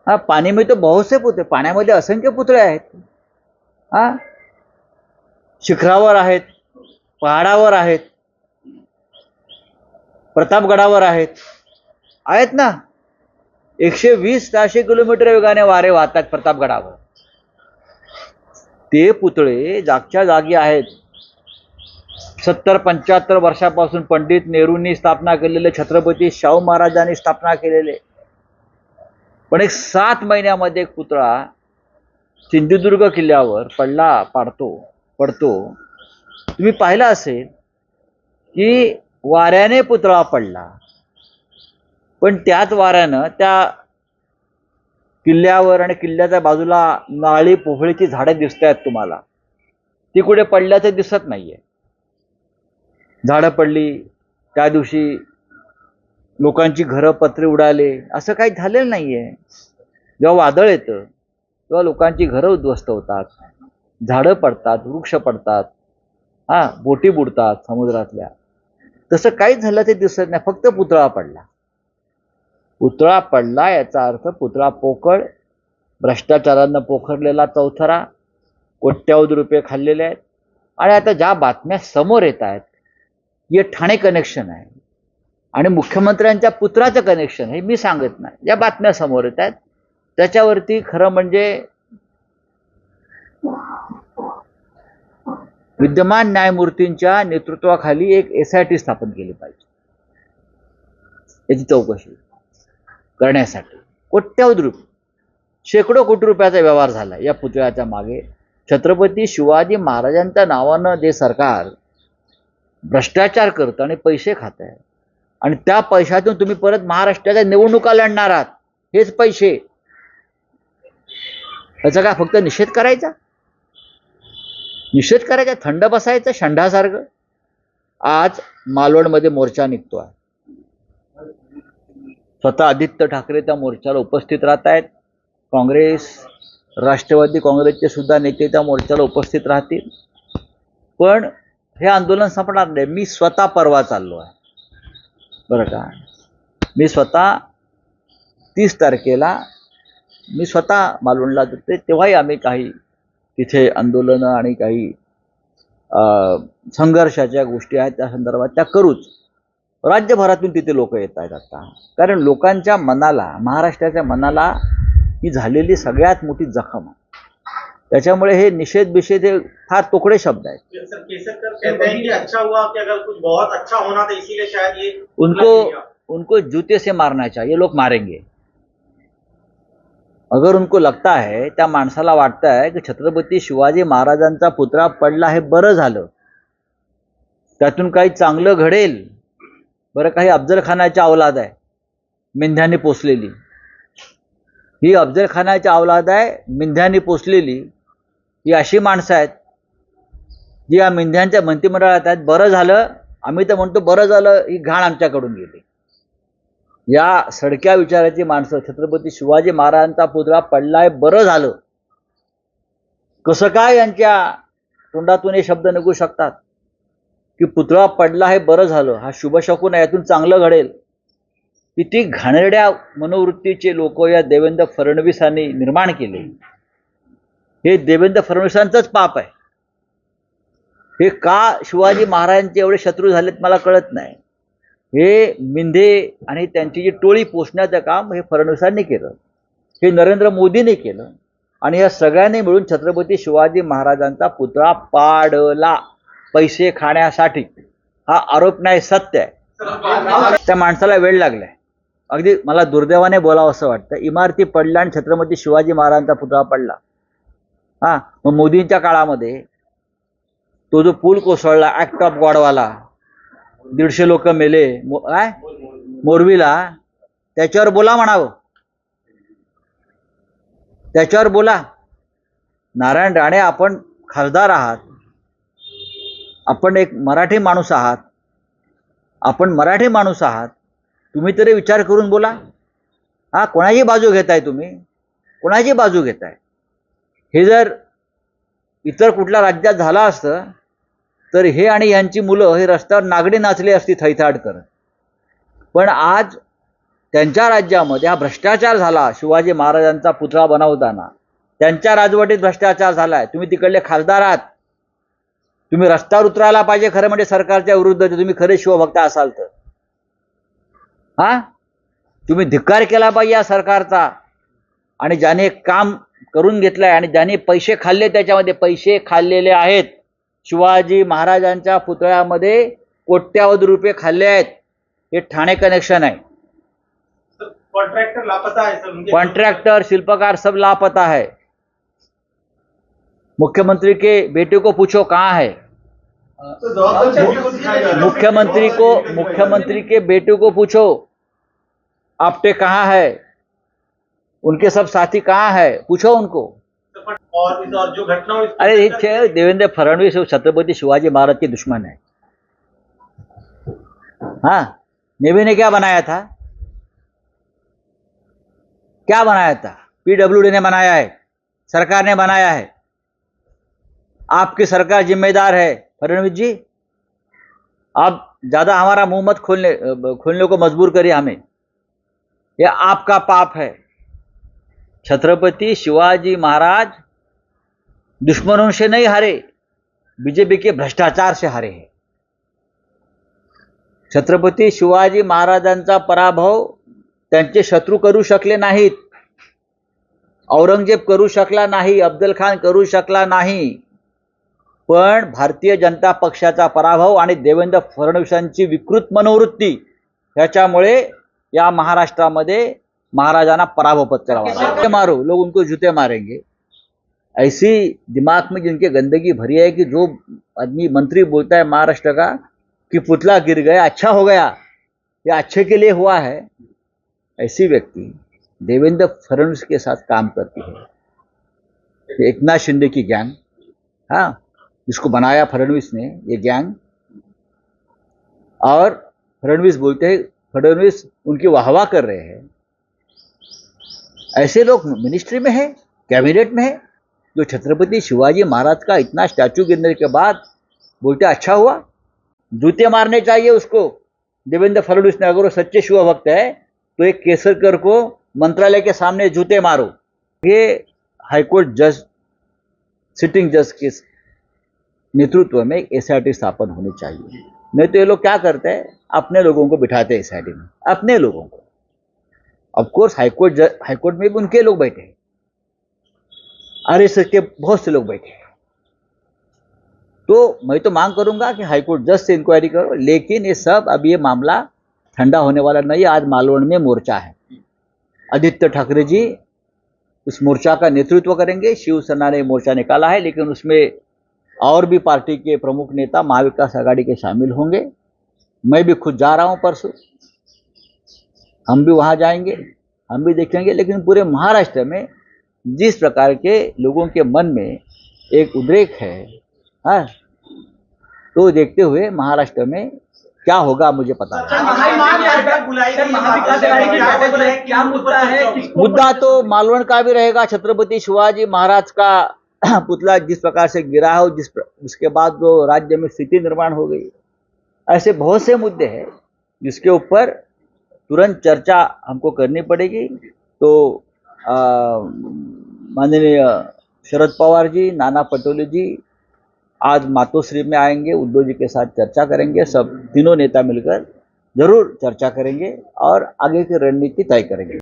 हाँ, पानी में तो बहुत से पुतळे, पाण्यामध्ये असंख्य पुतळे आहेत. हा, शिखरावर आहेत, पहाडावर आहेत, प्रतापगडावर आहेत ना. 120-400 किलोमीटर वेगाने वारे वाहतात प्रतापगडावर. ते पुतळे जागच्या जागी आहेत. 70-75 वर्षापासून पंडित नेहरूंनी स्थापना केलेले, छत्रपती शाहू महाराजांनी स्थापना केलेले. पण एक 7 महिन्यामध्ये एक पुतळा सिंधुदुर्ग किल्ल्यावर पडतो. तुम्ही पाहिलं असेल की वाऱ्याने पुतळा पडला, पण त्याच वाऱ्यानं त्या किल्ल्यावर आणि किल्ल्याच्या बाजूला नारळी पोफळीची झाडे दिसत आहेत तुम्हाला. ती कुठे पडल्याचं दिसत नाहीये. झाडं पडली त्या दिवशी, लोकांची घरं पत्रे उडाले, असं काही झालेलं नाहीये. जेव्हा वादळ येतं तेव्हा लोकांची घरं उद्ध्वस्त होतात, झाडं पडतात, वृक्ष पडतात, बोटी बुडतात समुद्रातल्या. तसं काहीच झालं ते दिसत नाही. फक्त पुतळा पडला. पुतळा पडला याचा अर्थ पुतळा पोकळ, भ्रष्टाचारानं पोखरलेला चौथरा, कोट्यावधी रुपये खाल्लेले आहेत. आणि आता ज्या बातम्या समोर येत आहेत, हे ठाणे कनेक्शन आहे आणि मुख्यमंत्र्यांच्या पुत्राचं कनेक्शन आहे, मी सांगत नाही. ज्या बातम्या समोर येत आहेत त्याच्यावरती खरं म्हणजे विद्यमान न्यायमूर्तींच्या नेतृत्वाखाली एक SIT स्थापन केली पाहिजे याची चौकशी करण्यासाठी. कोट्यावधी रुपये, शेकडो कोटी रुपयाचा व्यवहार झाला या पुतळ्याच्या मागे. छत्रपती शिवाजी महाराजांच्या नावानं जे सरकार भ्रष्टाचार करतं आणि पैसे खात आहे, आणि त्या पैशातून तुम्ही परत महाराष्ट्राच्या निवडणुका लढणार आहात, हेच पैसे. याचा काय फक्त निषेध करायचा, थंड बसायचं शंढासारखं. आज मालवणमध्ये मोर्चा निघतोय. स्वतः आदित्य ठाकरे त्या मोर्चाला उपस्थित राहत आहेत. काँग्रेस, राष्ट्रवादी काँग्रेसचे सुद्धा नेते त्या मोर्चाला उपस्थित राहतील. पण हे आंदोलन संपणार नाही. मी स्वतः परवा चाललो आहे बरं का. मी स्वतः 30 तारखेला मी स्वतः मालवणला जाते. तेव्हाही आम्ही काही तिथे आंदोलनं आणि काही संघर्षाच्या गोष्टी आहेत त्या संदर्भात त्या करूच. राज्यभरातून तिथे लोक येत आहेत आता. कारण लोकांच्या मनाला, महाराष्ट्राच्या मनाला ही झालेली सगळ्यात मोठी जखम आहे. त्याच्यामुळे हे निषेध बिषेध हे फार तोकडे शब्द आहेत. उनको जूते से मारना चाहिए, लोग मारेंगे. अगर उनको लगता है, त्या माणसाला वाटतं आहे की छत्रपती शिवाजी महाराजांचा पुतळा पडला हे बरं झालं, त्यातून काही चांगलं घडेल. बरं, काही अफजल खानाची औलाद आहे मेंढ्याने पोसलेली. ही अफजल खानाची औलाद आहे मेंढ्याने पोसलेली. ही अशी माणसं आहेत जी या मेंढ्यांच्या मंत्रिमंडळात आहेत. बरं झालं, आम्ही तर म्हणतो बरं झालं ही घाण आमच्याकडून गेली. या सडक्या विचाराची माणसं छत्रपती शिवाजी महाराजांचा पुतळा पडलाय बरं झालं, कसं काय यांच्या तोंडातून हे शब्द निघू शकतात की पुतळा पडला हे बरं झालं, हा शुभशकुन आहे, यातून चांगलं घडेल. किती घाणेरड्या मनोवृत्तीचे लोक या देवेंद्र फडणवीसांनी निर्माण केले. हे देवेंद्र फडणवीसांचंच पाप आहे. हे का शिवाजी महाराजांचे एवढे शत्रू झालेत मला कळत नाही. हे मिंधे आणि त्यांची जी टोळी पोसण्याचं काम हे फडणवीसांनी केलं, हे नरेंद्र मोदींनी केलं, आणि या सगळ्यांनी मिळून छत्रपती शिवाजी महाराजांचा पुतळा पाडला पैसे खाण्यासाठी. हा आरोप नाही, सत्य आहे. त्या माणसाला वेळ लागलाय. अगदी मला दुर्दैवाने बोलावं असं वाटतं. इमारती पडल्या आणि छत्रपती शिवाजी महाराजांचा पुतळा पडला. मग मोदींच्या काळामध्ये तो जो पूल कोसळला ऍक्ट ऑफ गॉडवाला, 150 लोक मेले काय मोरवीला, त्याच्यावर बोला म्हणावं, त्याच्यावर बोला. नारायण राणे, आपण खासदार आहात, आपण एक मराठी माणूस आहात, तुम्ही तरी विचार करून बोला. कोणाची बाजू घेताय तुम्ही, कोणाची बाजू घेताय? हे जर इतर कुठल्या राज्यात झालं असतं तर हे आणि यांची मुलं हे रस्त्यावर नागडी नाचली असती थैथाट करत. पण आज त्यांच्या राज्यामध्ये हा भ्रष्टाचार झाला. शिवाजी महाराजांचा पुतळा बनवताना त्यांच्या राजवटीत भ्रष्टाचार झालाय. तुम्ही तिकडले खासदार आहात, तुम्ही रस्त्यावर उतरायला पाहिजे खरं म्हणजे सरकारच्या विरुद्ध, तुम्ही खरे शिवभक्त असाल तर. हा, तुम्ही धिक्कार केला पाहिजे या सरकारचा. आणि ज्याने काम करून घेतलंय आणि ज्याने पैसे खाल्ले, त्याच्यामध्ये पैसे खाल्लेले आहेत. शिवाजी महाराजांच्या पुतळ्यामध्ये कोट्यावधी रुपये खाल्ले आहेत. हे ठाणे कनेक्शन आहे. कॉन्ट्रैक्टर लापता है सर, कॉन्ट्रैक्टर, शिल्पकार सब लापता है. मुख्यमंत्री के बेटे को पूछो कहाँ है. मुख्यमंत्री के बेटे को पूछो आपटे कहाँ है, उनके सब साथी कहाँ है, पूछो उनको. और जो घटना हुई, अरे देवेंद्र फडणवीस छत्रपति शिवाजी महाराज के दुश्मन है. हाँ, नेवी ने क्या बनाया था, क्या बनाया था? पीडब्ल्यूडी ने बनाया है, सरकार ने बनाया है. आपकी सरकार जिम्मेदार है फडणवीस जी. आप ज्यादा हमारा मुंह मत खोलने को मजबूर करिए हमें. यह आपका पाप है. छत्रपति शिवाजी महाराज दुश्मनों से नहीं हारे, बीजेपी के भ्रष्टाचार से हारे हैं. छत्रपति शिवाजी महाराजांचा पराभव त्यांचे शत्रू करू शकले नाहीत. औरंगजेब करू शकला नाही, अफजल खान करू शकला नाही. पण भारतीय जनता पक्षाचा पराभव आणि देवेंद्र फडणवीसांची विकृत मनोवृत्ती ह्याच्यामुळे या महाराष्ट्रामध्ये महाराजांना पराभव पत्करावा लागला. मारो, लोग उनको जूते मारेंगे. ऐसी दिमाग में जिनके गंदगी भरी है कि जो आदमी मंत्री बोलता है महाराष्ट्र का कि पुतला गिर गया, अच्छा हो गया, ये अच्छे के लिए हुआ है, ऐसी व्यक्ति देवेंद्र फडणवीस के साथ काम करती है. एकनाथ शिंदे की गैंग, हाँ, जिसको बनाया फडणवीस ने, ये गैंग. और फडणवीस बोलते हैं, फडणवीस उनकी वाहवाह कर रहे हैं. ऐसे लोग मिनिस्ट्री में है, कैबिनेट में है, जो छत्रपति शिवाजी महाराज का इतना स्टैचू गिरने के बाद बोलते अच्छा हुआ. जूते मारने चाहिए उसको देवेंद्र फडणवीस ने. अगर वो सच्चे शिवभक्त है तो एक केसरकर को मंत्रालय के सामने जूते मारो. ये हाईकोर्ट जज, सिटिंग जज के नेतृत्व में एक एसआईटी स्थापन होनी चाहिए. नहीं तो ये लोग क्या करते हैं, अपने लोगों को बिठाते हैं एसआईटी में, अपने लोगों को. ऑफकोर्स हाईकोर्ट में भी उनके लोग बैठे हैं, आरएसएस के बहुत से लोग बैठे हैं. तो मैं तो मांग करूंगा कि हाईकोर्ट जज से इंक्वायरी करो. लेकिन ये सब, अब ये मामला ठंडा होने वाला नहीं. आज मालवण में मोर्चा है. आदित्य ठाकरे जी उस मोर्चा का नेतृत्व करेंगे. शिवसेना ने मोर्चा निकाला है, लेकिन उसमें और भी पार्टी के प्रमुख नेता महाविकास आघाड़ी के शामिल होंगे. मैं भी खुद जा रहा हूं परसों, हम भी वहां जाएंगे, हम भी देखेंगे. लेकिन पूरे महाराष्ट्र में जिस प्रकार के लोगों के मन में एक उद्रेक है, हाँ, तो देखते हुए महाराष्ट्र में क्या होगा मुझे पता नहीं. मुद्दा तो मालवण का भी रहेगा. छत्रपति शिवाजी महाराज का पुतला जिस प्रकार से गिरा हो, उसके बाद जो राज्य में स्थिति निर्माण हो गई, ऐसे बहुत से मुद्दे हैं जिसके ऊपर तुरंत चर्चा हमको करनी पड़ेगी. तो माननीय शरद पवार जी, नाना पटोले जी आज मातोश्री में आएंगे, उद्धव जी के साथ चर्चा करेंगे. सब तीनों नेता मिलकर जरूर चर्चा करेंगे और आगे की रणनीति तय करेंगे.